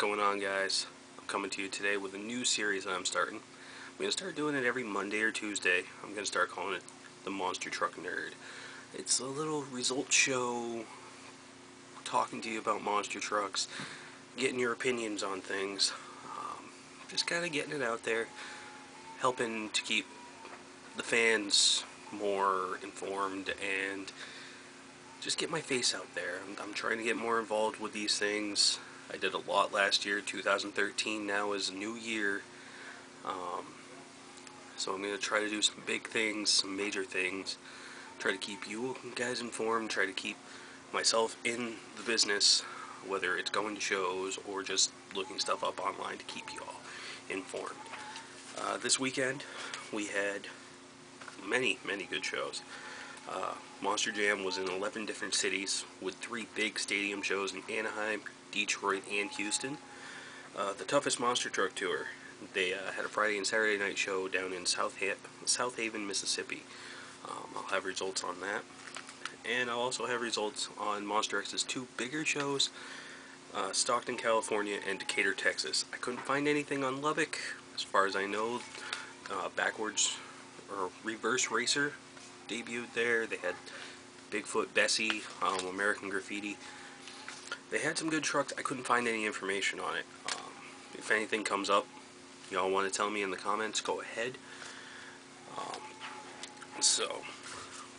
going on, guys? I'm coming to you today with a new series that I'm starting. I'm going to start doing it every Monday or Tuesday. I'm going to start calling it the Monster Truck Nerd. It's a little result show talking to you about monster trucks, getting your opinions on things, just kind of getting it out there, helping to keep the fans more informed and just get my face out there. I'm trying to get more involved with these things. I did a lot last year. 2013 now is a new year. So I'm going to try to do some big things, some major things. Try to keep you guys informed. Try to keep myself in the business, whether it's going to shows or just looking stuff up online to keep you all informed. This weekend we had many good shows. Monster Jam was in 11 different cities with 3 big stadium shows in Anaheim, Detroit, and Houston. The Toughest Monster Truck Tour, they had a Friday and Saturday night show down in South Haven, Mississippi. I'll have results on that. And I'll also have results on Monster X's 2 bigger shows, Stockton, California, and Decatur, Texas. I couldn't find anything on Lubbock. As far as I know, Backwards or Reverse Racer debuted there. They had Bigfoot Bessie, American Graffiti. They had some good trucks. I couldn't find any information on it. If anything comes up, y'all want to tell me in the comments, go ahead. So,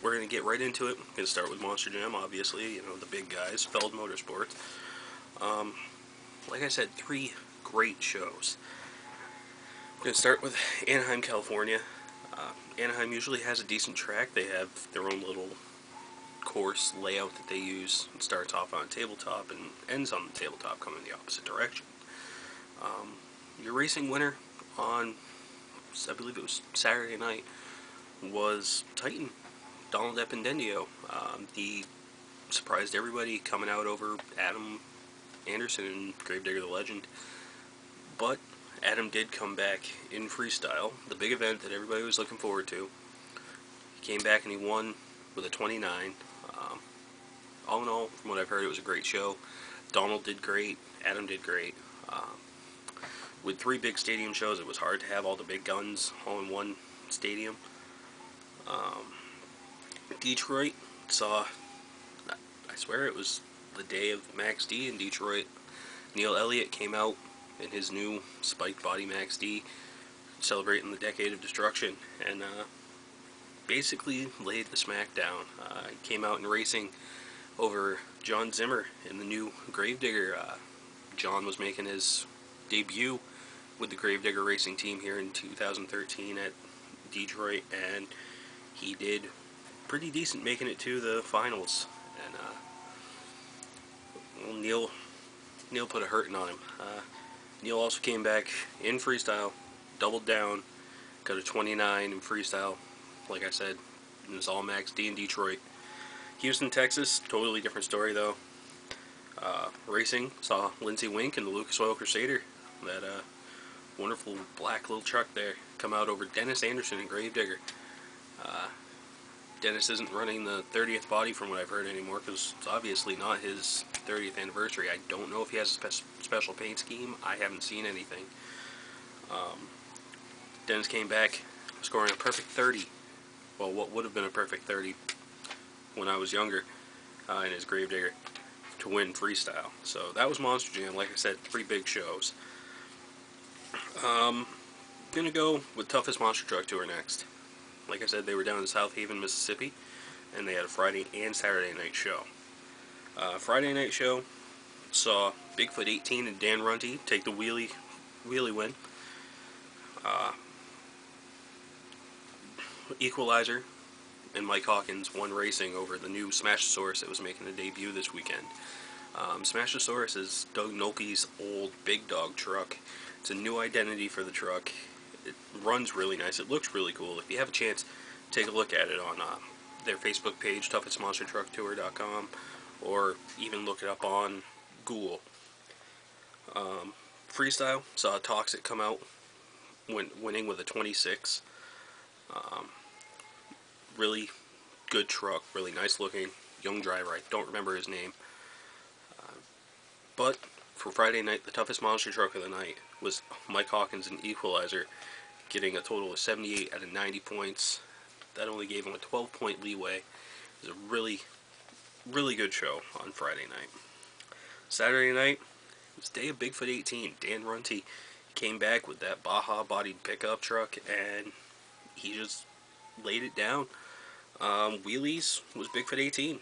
we're going to get right into it. We're going to start with Monster Jam, obviously, the big guys, Feld Motorsports. Like I said, 3 great shows. We're going to start with Anaheim, California. Anaheim usually has a decent track. They have their own little course layout that they use. It starts off on a tabletop and ends on the tabletop, coming the opposite direction. Your racing winner on, I believe it was Saturday night, was Titan, Donald Ependendio. He surprised everybody coming out over Adam Anderson and Gravedigger the Legend. But Adam did come back in freestyle, the big event that everybody was looking forward to. He came back and he won with a 29. All in all, from what I've heard, it was a great show. Donald did great. Adam did great. With 3 big stadium shows, it was hard to have all the big guns all in one stadium. Detroit saw, I swear it was the day of Max D in Detroit. Neil Elliott came out in his new spiked body Max D, celebrating the Decade of Destruction, and basically laid the smack down. He came out in racing over John Zimmer in the new Gravedigger. John was making his debut with the Gravedigger racing team here in 2013 at Detroit, and he did pretty decent, making it to the finals. And Neil put a hurting on him. Neil also came back in freestyle, doubled down, got a 29 in freestyle. Like I said, it was all Max D in Detroit. Houston, Texas, totally different story though. Racing saw Lindsey Wink and the Lucas Oil Crusader, that wonderful black little truck there, come out over Dennis Anderson and Gravedigger. Dennis isn't running the 30th body from what I've heard anymore, because it's obviously not his 30th anniversary. I don't know if he has a special paint scheme. I haven't seen anything. Dennis came back scoring a perfect 30. Well, what would have been a perfect 30 when I was younger in his Gravedigger to win freestyle. So that was Monster Jam. Like I said, 3 big shows. Gonna go with Toughest Monster Truck Tour next. Like I said, they were down in South Haven, Mississippi, and they had a Friday and Saturday night show. Friday night show saw Bigfoot 18 and Dan Runty take the wheelie win. Equalizer and Mike Hawkins won racing over the new Smashosaurus that was making a debut this weekend. Smashosaurus is Doug Nolke's old big dog truck. It's a new identity for the truck. It runs really nice. It looks really cool. If you have a chance, take a look at it on their Facebook page, toughestmonstertrucktour.com, or even look it up on Google. Freestyle saw Toxic come out, winning with a 26. Really good truck, really nice looking, young driver. I don't remember his name. But for Friday night, the toughest monster truck of the night was Mike Hawkins in Equalizer, getting a total of 78 out of 90 points. That only gave him a 12-point leeway. It was a really, really good show on Friday night. Saturday night was day of Bigfoot 18. Dan Runty came back with that Baja-bodied pickup truck, and he just laid it down. Wheelies was Bigfoot 18.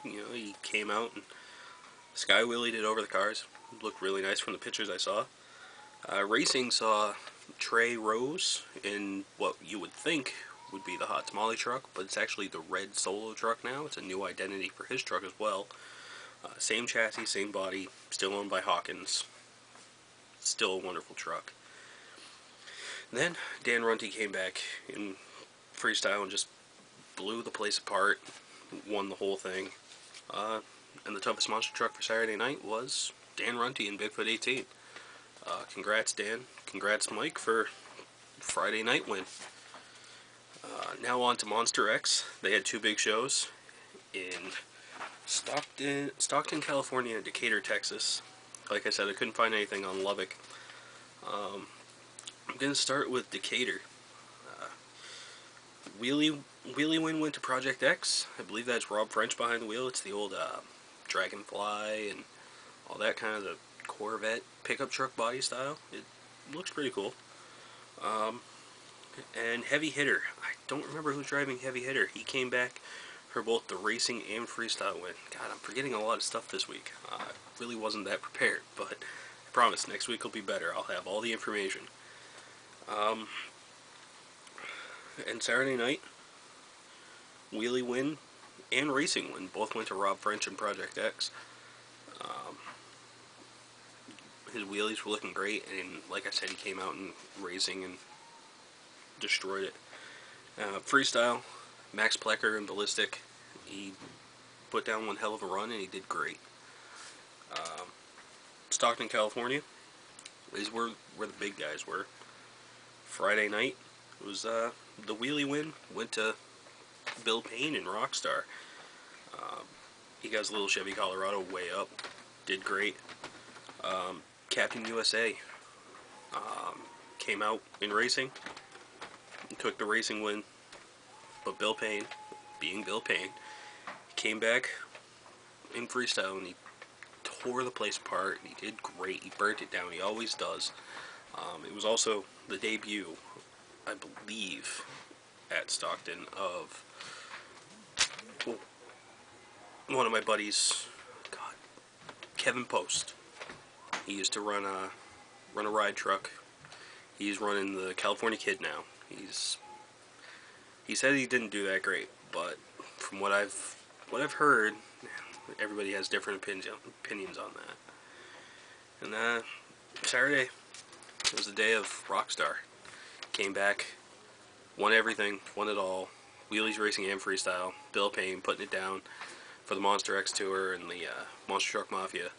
He came out and sky wheelied it over the cars. It looked really nice from the pictures I saw. Racing saw Trey Rose in what you would think would be the Hot Tamale truck, but it's actually the red Solo truck now. It's a new identity for his truck as well. Same chassis, same body, still owned by Hawkins. Still a wonderful truck. Then Dan Runty came back in freestyle and just blew the place apart, won the whole thing. And the toughest monster truck for Saturday night was Dan Runty in Bigfoot 18. Congrats, Dan. Congrats, Mike, for Friday night win. Now on to Monster X. They had two big shows in Stockton, California, and Decatur, Texas. Like I said, I couldn't find anything on Lubbock. I'm going to start with Decatur. Wheelie Win went to Project X. I believe that's Rob French behind the wheel. It's the old Dragonfly and all that kind of the Corvette pickup truck body style. It looks pretty cool. And Heavy Hitter. I don't remember who's driving Heavy Hitter. He came back for both the racing and freestyle win. God, I'm forgetting a lot of stuff this week. I really wasn't that prepared, but I promise next week will be better. I'll have all the information. And Saturday night, Wheelie Win and Racing Win both went to Rob French and Project X. His wheelies were looking great, and like I said, he came out in racing and destroyed it. Freestyle, Max Plecker and Ballistic, he put down one hell of a run, and he did great. Stockton, California is where the big guys were. Friday night was the Wheelie Win went to Bill Payne and Rockstar. He got his little Chevy Colorado way up, did great. Captain USA came out in racing and took the racing win, but Bill Payne, being Bill Payne, came back in freestyle and he tore the place apart. He did great. He burnt it down. He always does. It was also the debut, I believe, at Stockton of one of my buddies, Kevin Post. He used to run a ride truck. He's running the California Kid now. He said he didn't do that great, but from what I've heard, everybody has different opinions on that. And Saturday was the day of Rockstar. Came back, won everything, won it all. Wheelies, racing, and freestyle. Bill Payne putting it down for the Monster X Tour and the Monster Truck Mafia.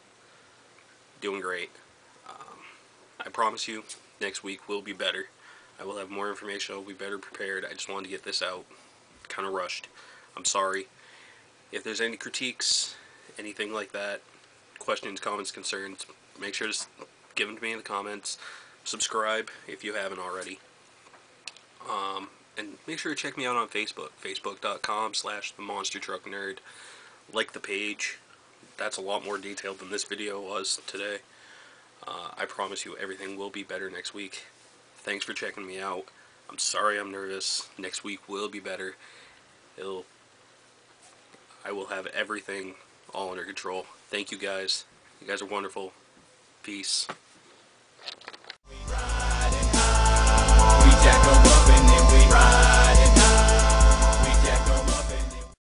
Doing great. I promise you, next week will be better. I will have more information. I'll be better prepared. I just wanted to get this out. Kind of rushed. I'm sorry. If there's any critiques, anything like that, questions, comments, concerns, make sure to give them to me in the comments. Subscribe if you haven't already. And make sure to check me out on Facebook. Facebook.com/TheMonsterTruckNerd. Like the page. That's a lot more detailed than this video was today. I promise you everything will be better next week. Thanks for checking me out. I'm sorry I'm nervous. Next week will be better. I will have everything all under control. Thank you guys. You guys are wonderful. Peace.